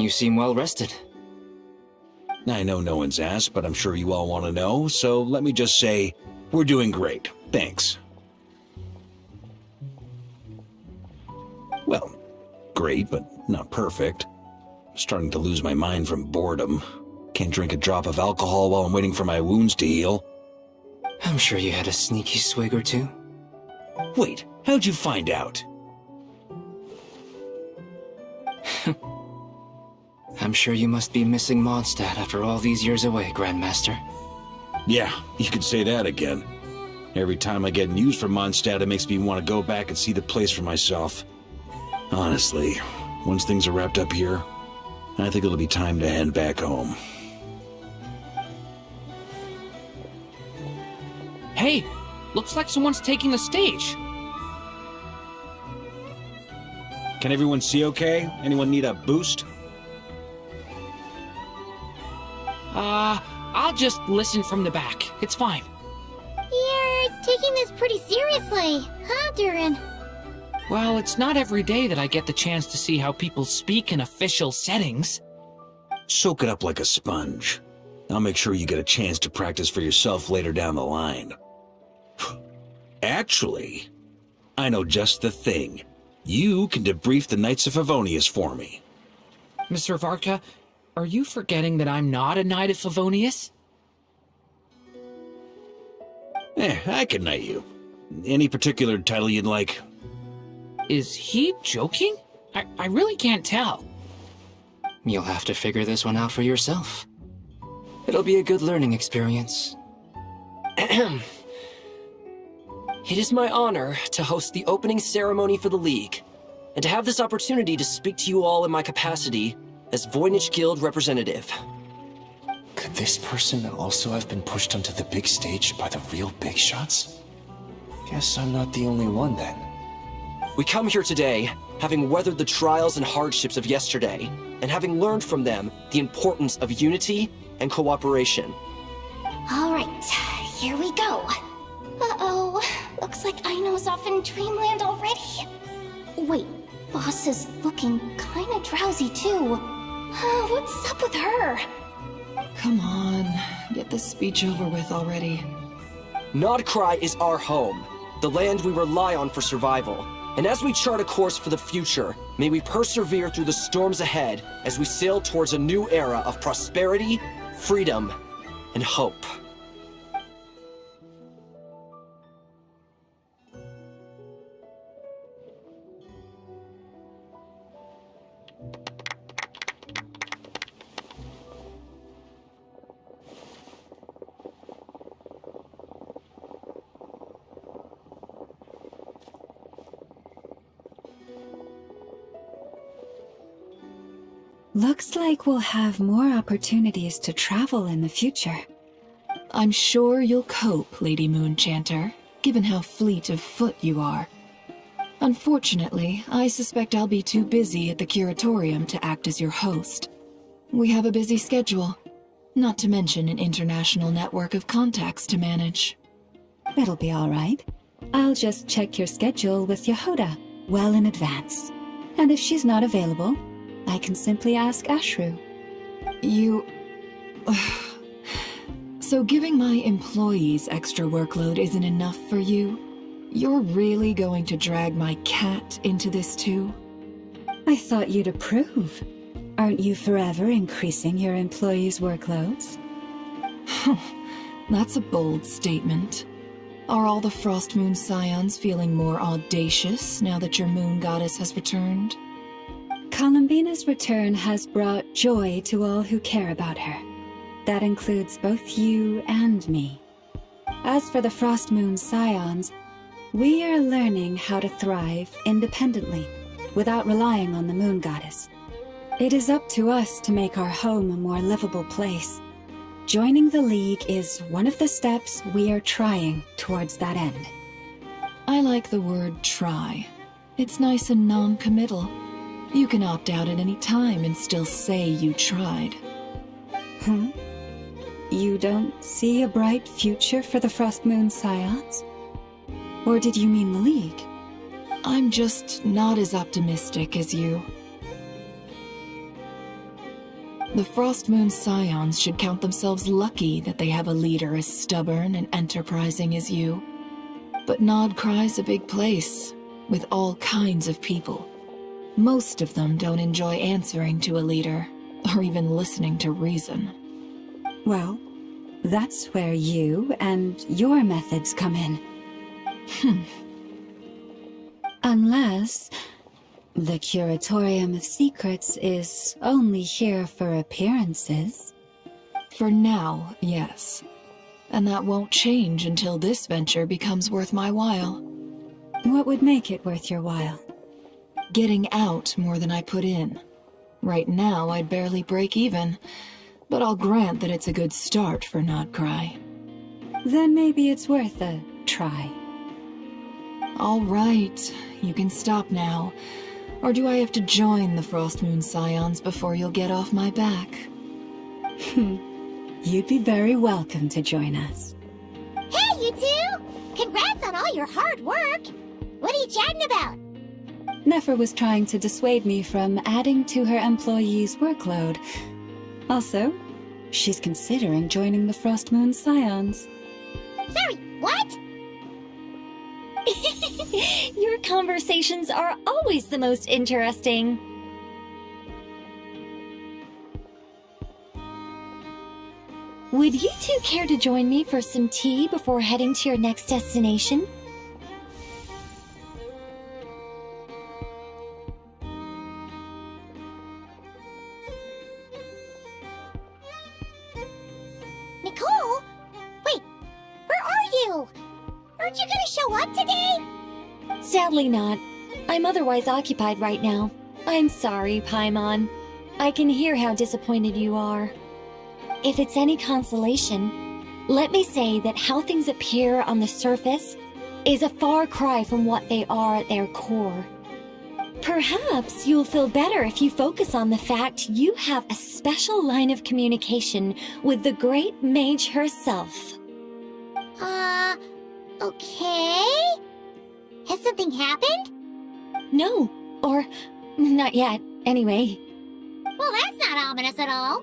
You seem well rested. I know no one's asked, but I'm sure you all want to know, so let me just say, we're doing great. Thanks. Well, great, but not perfect. I'm starting to lose my mind from boredom. Can't drink a drop of alcohol while I'm waiting for my wounds to heal. I'm sure you had a sneaky swig or two. Wait, how'd you find out? I'm sure you must be missing Mondstadt after all these years away, Grandmaster. Yeah, you could say that again. Every time I get news from Mondstadt, it makes me want to go back and see the place for myself. Honestly, once things are wrapped up here, I think it'll be time to head back home. Hey, looks like someone's taking the stage. Can everyone see okay? Anyone need a boost? I'll just listen from the back. It's fine. You're taking this pretty seriously, huh, Durin? Well, it's not every day that I get the chance to see how people speak in official settings. Soak it up like a sponge. I'll make sure you get a chance to practice for yourself later down the line. Actually, I know just the thing. You can debrief the Knights of Favonius for me. Mr. Varka, are you forgetting that I'm not a Knight of Favonius? I can knight you. Any particular title you'd like? Is he joking? I really can't tell. You'll have to figure this one out for yourself. It'll be a good learning experience. It is my honor to host the opening ceremony for the League, and to have this opportunity to speak to you all in my capacity as Voynich Guild representative. Could this person also have been pushed onto the big stage by the real big shots? Guess I'm not the only one then. We come here today, having weathered the trials and hardships of yesterday, and having learned from them the importance of unity and cooperation. Alright, here we go. Uh-oh, looks like Aino's off in Dreamland already. Wait, Boss is looking kinda drowsy too. What's up with her? Come on, get this speech over with already. Nodcry is our home, the land we rely on for survival. And as we chart a course for the future, may we persevere through the storms ahead as we sail towards a new era of prosperity, freedom, and hope. Looks like we'll have more opportunities to travel in the future. I'm sure you'll cope, Lady Moonchanter, given how fleet of foot you are. Unfortunately, I suspect I'll be too busy at the Curatorium to act as your host. We have a busy schedule, not to mention an international network of contacts to manage. It'll be all right. I'll just check your schedule with Yehoda well in advance. And if she's not available, I can simply ask Ashru. So giving my employees extra workload isn't enough for you? You're really going to drag my cat into this too? I thought you'd approve. Aren't you forever increasing your employees' workloads? That's a bold statement. Are all the Frostmoon Scions feeling more audacious now that your moon goddess has returned? Columbina's return has brought joy to all who care about her. That includes both you and me. As for the Frostmoon Scions, we are learning how to thrive independently, without relying on the moon goddess. It is up to us to make our home a more livable place. Joining the League is one of the steps we are trying towards that end. I like the word try. It's nice and non-committal. You can opt out at any time and still say you tried. You don't see a bright future for the Frostmoon Scions? Or did you mean the League? I'm just not as optimistic as you. The Frost Moon Scions should count themselves lucky that they have a leader as stubborn and enterprising as you. But Nodcry's a big place, with all kinds of people. Most of them don't enjoy answering to a leader, or even listening to reason. Well, that's where you and your methods come in. Unless the Curatorium of Secrets is only here for appearances. For now, yes. And that won't change until this venture becomes worth my while. What would make it worth your while? Getting out more than I put in. Right now, I'd barely break even, but I'll grant that it's a good start for Nodcry. Then maybe it's worth a try. All right, you can stop now. Or do I have to join the Frost Moon Scions before you'll get off my back? You'd be very welcome to join us. Hey, you two! Congrats on all your hard work! What are you chatting about? Nefer was trying to dissuade me from adding to her employees' workload. Also, she's considering joining the Frost Moon Scions. Sorry, what? Your conversations are always the most interesting. Would you two care to join me for some tea before heading to your next destination? Nicole? Wait, where are you? Aren't you gonna show up today? Sadly not. I'm otherwise occupied right now. I'm sorry, Paimon. I can hear how disappointed you are. If it's any consolation, let me say that how things appear on the surface is a far cry from what they are at their core. Perhaps you'll feel better if you focus on the fact you have a special line of communication with the great mage herself. Okay? Has something happened? No, or not yet, anyway. Well, that's not ominous at all.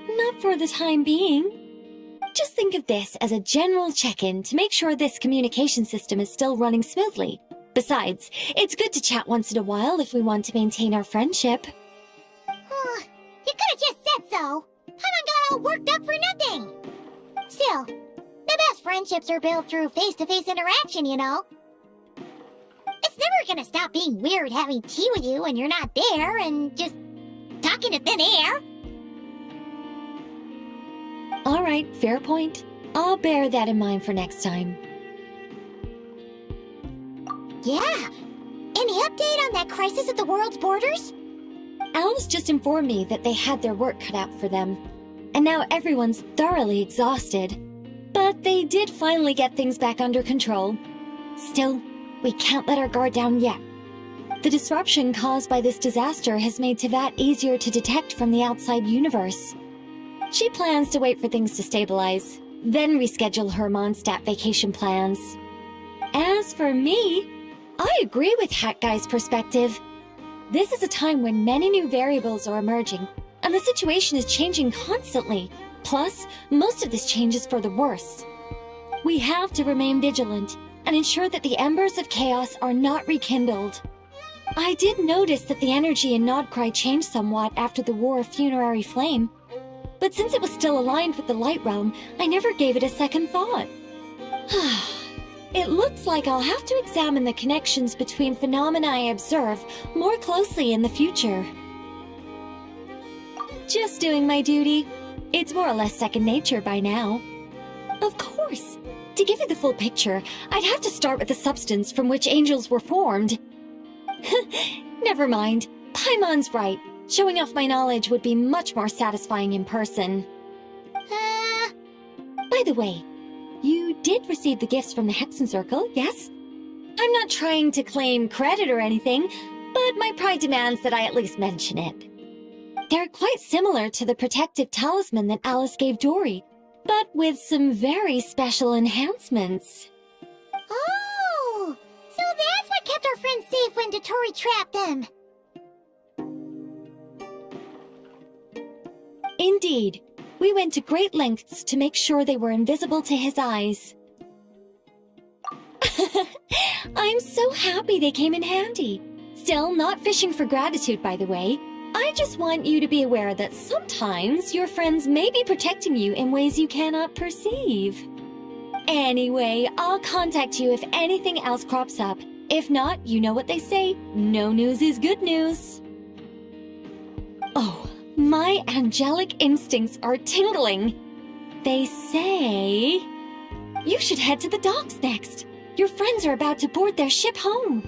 Not for the time being. Just think of this as a general check-in to make sure this communication system is still running smoothly. Besides, it's good to chat once in a while if we want to maintain our friendship. You could have just said so. Paimon got all worked up for nothing. Still, the best friendships are built through face-to-face interaction, you know. It's never gonna stop being weird having tea with you when you're not there and just talking to thin air. All right, fair point. I'll bear that in mind for next time. Yeah. Any update on that crisis at the world's borders? Elves just informed me that they had their work cut out for them, and now everyone's thoroughly exhausted. But they did finally get things back under control. Still, we can't let our guard down yet. The disruption caused by this disaster has made Teyvat easier to detect from the outside universe. She plans to wait for things to stabilize, then reschedule her Mondstadt vacation plans. As for me, I agree with Hat Guy's perspective. This is a time when many new variables are emerging, and the situation is changing constantly. Plus, most of this change is for the worse. We have to remain vigilant and ensure that the embers of chaos are not rekindled. I did notice that the energy in Nodcry changed somewhat after the War of Funerary Flame, but since it was still aligned with the Light Realm, I never gave it a second thought. It looks like I'll have to examine the connections between phenomena I observe more closely in the future. Just doing my duty. It's more or less second nature by now. Of course. To give you the full picture, I'd have to start with the substance from which angels were formed. Never mind. Paimon's right. Showing off my knowledge would be much more satisfying in person. By the way, you did receive the gifts from the Hexen Circle, yes? I'm not trying to claim credit or anything, but my pride demands that I at least mention it. They're quite similar to the protective talisman that Alice gave Dory, but with some very special enhancements. Oh! So that's what kept our friends safe when Dottore trapped them! Indeed. We went to great lengths to make sure they were invisible to his eyes. I'm so happy they came in handy. Still, not fishing for gratitude, by the way. I just want you to be aware that sometimes your friends may be protecting you in ways you cannot perceive. Anyway, I'll contact you if anything else crops up. If not, you know what they say, no news is good news. Oh, my angelic instincts are tingling. They say... You should head to the docks next. Your friends are about to board their ship home.